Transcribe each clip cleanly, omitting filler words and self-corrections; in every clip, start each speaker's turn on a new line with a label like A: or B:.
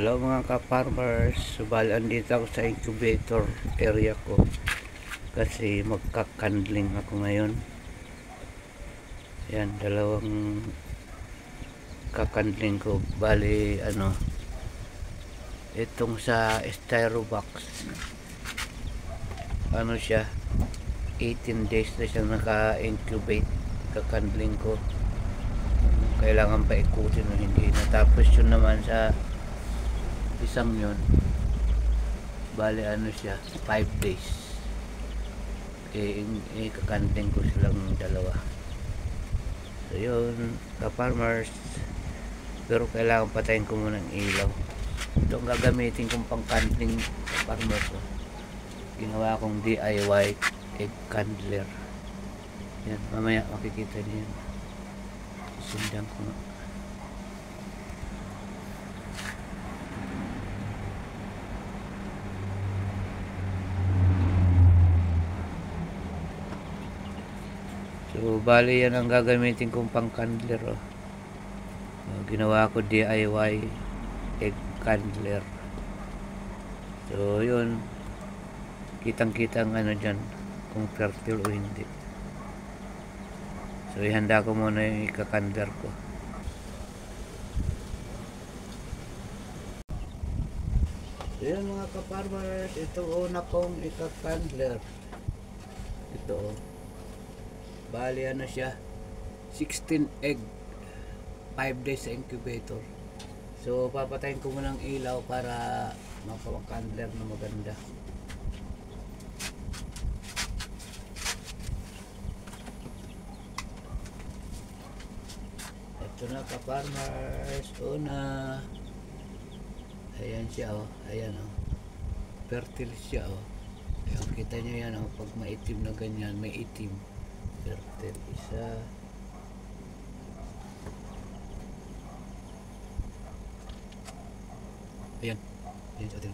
A: Hello mga ka-farmers, subali andito ako sa incubator area ko kasi magkakandling ako ngayon. Yan, dalawang kakandling ko. Bali itong sa styro box, siya 18 days na siyang naka-incubate. Kakandling ko, kailangan pa ikutin o hindi. Natapos yun naman sa isang yun. Bali siya 5 days. Kakandling ko silang dalawa. So yun, ka-farmers, pero kailangan patayin ko muna ng ilaw. Ito ang gagamitin kong pang-candling, ka-farmers. Ginawa kong DIY egg candler. Yan, mamaya makikita niyo yan. Sundan ko na. So bali yan ang gagamitin kong pang candler. Ginawa ko DIY egg candler. So yun, kitang kitang dyan kung fertile o hindi. So ihanda ko muna yung ika-candler ko. So yun mga ka-farmers, ito una kong ika-candler. Ito bali siya 16 egg, 5 days sa incubator. So papatayin ko muna ng ilaw para mapawang-candler na maganda. Ito na ka-farmers, una. Ayan siya ayan fertile siya Ayan, kita nyo yan pag maitim na ganyan, may itim. Fertile isa. Ayan sa atin.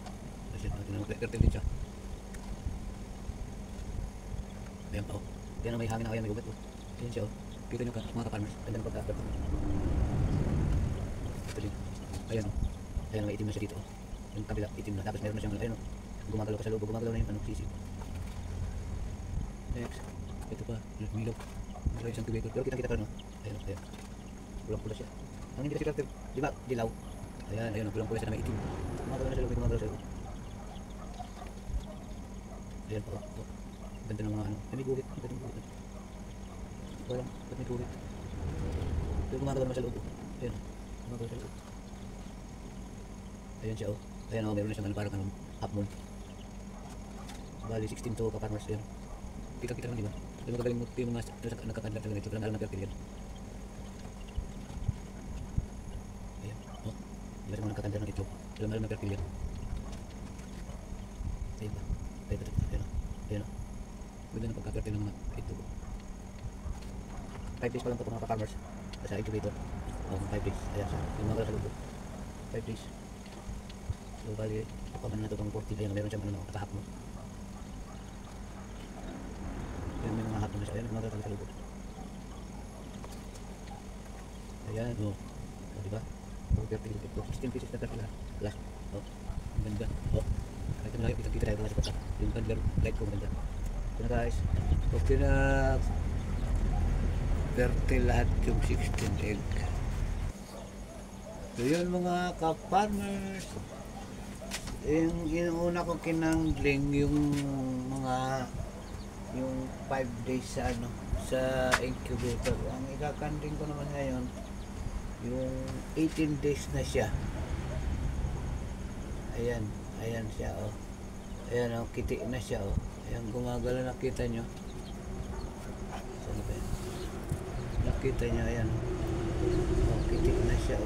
A: Fertile din siya. Ayan yan may hangin na may ugat Ayan siya kita nyo mga ka-farmers, ganda ng pagka-fertile. Ito din. Ayan may itim na siya dito yung kabila itim na, tapos meron na siyang gumagalaw pa sa loob, gumagalaw na yung sisig. Next, ito pa milaw isang incubator, pero kita pa ayan pulang pula siya. Ang hindi kasi fertile, di ba dilaw, ayan pulang pula siya na may itim, gumagalaw na sa loob, gumagalaw sa loob. Ayan pa ganda ng mga may guhit, ba't may guhit, pero gumagalaw naman sa loob. Ayan gumagalaw sa loob. Ayan siya ayan meron na siyang parang half moon. Bali 16 to ka-farmers. Ayan kita naman, di ba? Yung magagaling mo yung mga nagkakandar talaga nito, alam na fertile yan. Ayan iba sa mga nagkakandar ng itlog, alam na fertile yan. Ayan ba? Ayan ganda ng pagka-fertile ng mga itlog. 5 days pa lang ito mga ka-farmers sa incubator. 5 days. Ayan siya yung mga sa loob 5 days. So bali papaman na ito itong 40. Ayan meron siyang nakahapon. Ayan may mga hapon na siya. Ayan mga sa loob. Ayan diba 16 pieces na fertile last. Ang ganda. Kahit malayo kita tayo mga sipat yung candler light ko maganda. Ito na guys, okay na fertile lahat yung 16 egg. So yun mga ka-farmers, yung inuuna ko kinangling yung 5 days sa incubator. Ang ikakandling ko naman ngayon yung 18 days na siya. Ayan siya ayan kiti na siya ayan gumagala, nakita nyo. Saan ba yan? Nakita nyo ayan kiti na siya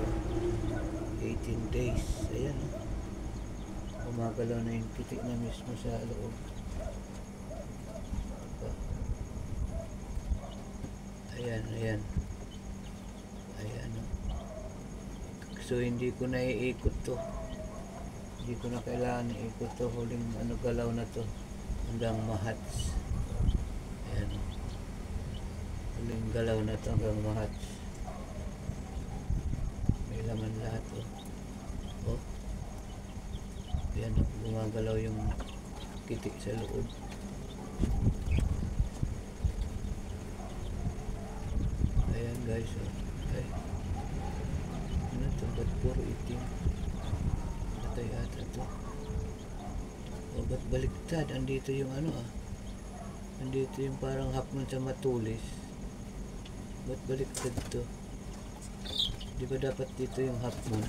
A: 18 days. Ayan gumagalaw na yung kiti na mismo sa loob. Ayan so hindi ko na iikot to, hindi ko na kailangan iikot to. Huling galaw na to hanggang mahats. Ayan huling galaw na to hanggang mahats. May laman lahat Yan, gumagalaw yung kiti sa loob. Ayan guys, ay, ano ito, ba't puro itim? Patay ata ito. O ba't baliktad? Andito yung ano andito yung parang hapon sa matulis. Ba't baliktad ito? Di ba dapat dito yung hapon?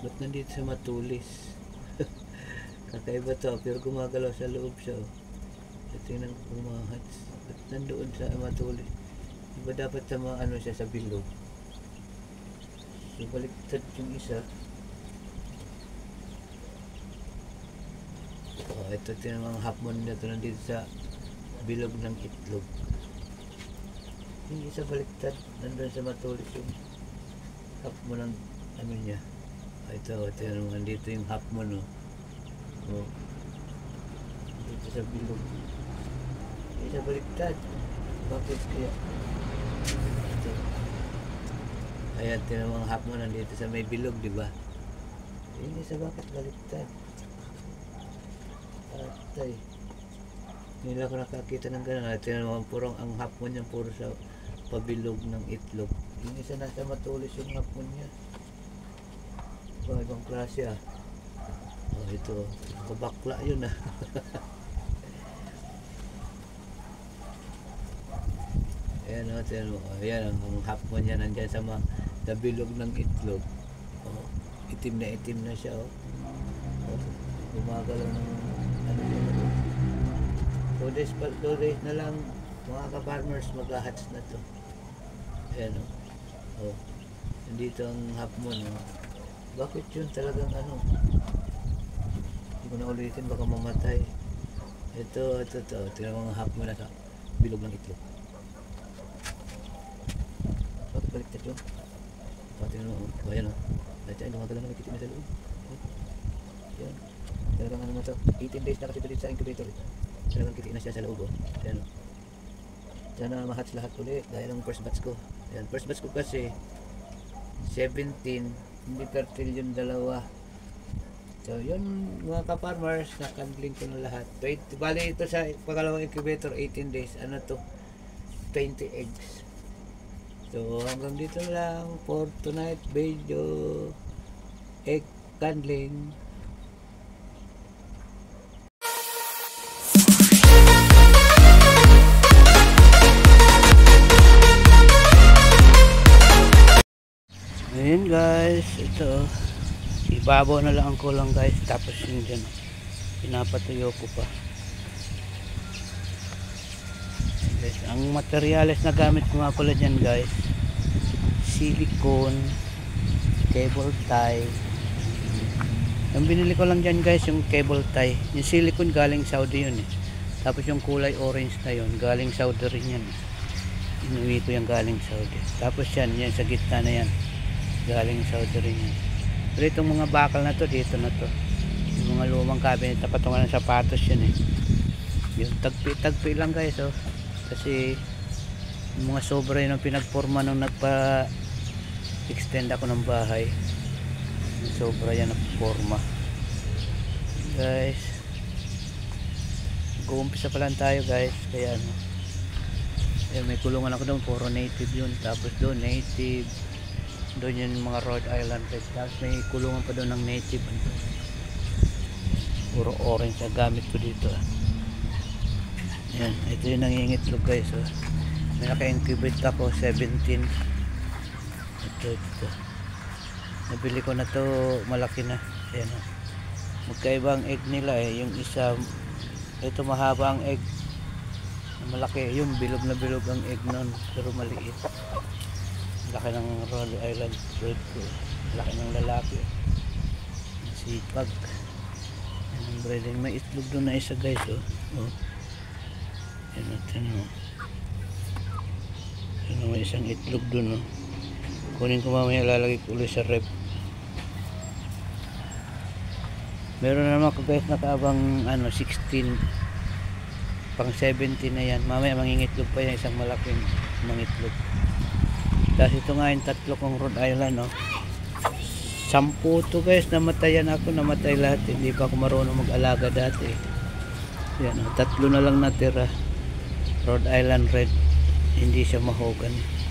A: Ba't nandito sa matulis? Kakaiba to, pero gumagalaw sa loob siya. Tingnan ko kumahats. Ba't nandoon sa matulis? Di ba dapat sa ano siya sa bilog? So baliktad yung isa. Ito tinamang hapon na ito nandito sa bilog ng itlog. Yung isa baliktad, nandun sa matulis yung hapon ng ano niya. Ito naman, nandito yung hapon dito sa bilog. Yung isa baliktad. Bakit kaya? Ito. Ayan, tinamang hapon nandito sa may bilog, diba? Yung isa bakit baliktad? Atay. Hindi lang ako nakakita ng gano'n. Tingnan naman purong ang hapon niya puro sa pabilog ng itlog. Yung isa nasa matulis yung hapon niya. Ibang klase ito. Kabakla yun Ayan tingnan mo. Ayan ang hapon niya nandyan sa bilog ng itlog. Itim na siya gumagalaw ng ano 2 days na lang mga ka-farmers mag-hatch na to. Ayan nandito ang hapon bakit yun talagang hindi ko na ulitin baka mamatay. Ito tingnan mga hapon na sa bilog ng itlog. Bakit baliktad yun? Tingnan mo ayan dahil ay gumagalaw na may kitin na sa loob. Ayan talagang ano to 18 days na kasi dito sa incubator talagang kitin na siya sa loob ayan sana ma-hatch lahat ulit dahil ang first batch ko ayan first batch ko kasi 17 hindi fertile yung dalawa. So yun mga ka-farmers nakandling ko na lahat. Bali ito sa pangalawang incubator 18 days ano to 20 eggs. So hanggang dito lang for tonight video egg candling. Ayan guys, ito ibabaw na lang ang kulang guys, tapos yun dyan pinapatuyo ko pa guys. Ang materyales na gamit ko nga pala dyan guys, silicone, cable tie. Yung binili ko lang dyan guys yung cable tie, yung silicone galing Saudi yun tapos yung kulay orange na yun galing Saudi rin yan inuwi ko yung galing Saudi. Tapos yan sa gitna na yan galing Saudi rin yan. Pero itong mga bakal na to dito na to yung mga lumang cabinet na patungan ng sapatos yun yung tagpi lang guys kasi yung mga sobra yun ang pinagporma nung nagpa extend ako ng bahay yung sobra yan ang forma guys. Mag-uumpisa pa lang tayo guys kaya may kulungan ako doon puro native yun tapos doon native doon yung mga Rhode Island Red. Tapos may kulungan pa doon ng native puro orange ang gamit ko dito yan, ito yung nangingitlog guys may naka-incubate ako 17 ito nabili ko na to malaki na yan magkaiba ang egg nila yung isa ito mahaba ang egg malaki yung bilog na bilog ang egg nun pero maliit laki ng Rhode Island Red ko laki ng lalaki sipag ang breeding may itlog doon na isa guys yan natin may isang itlog doon kunin ko mamaya lalagay ko ulit sa rep. Meron naman ko guys nakaabang 16 pang 17 na yan mamaya mangingitlog pa yan isang malaking mangitlog. Tapos ito nga yung tatlo kong Rhode Island Sampu to guys, namatayan ako, namatay lahat. Hindi pa ako marunong mag-alaga dati. Yan, 3 na lang natira. Rhode Island Red, hindi siya mahogany.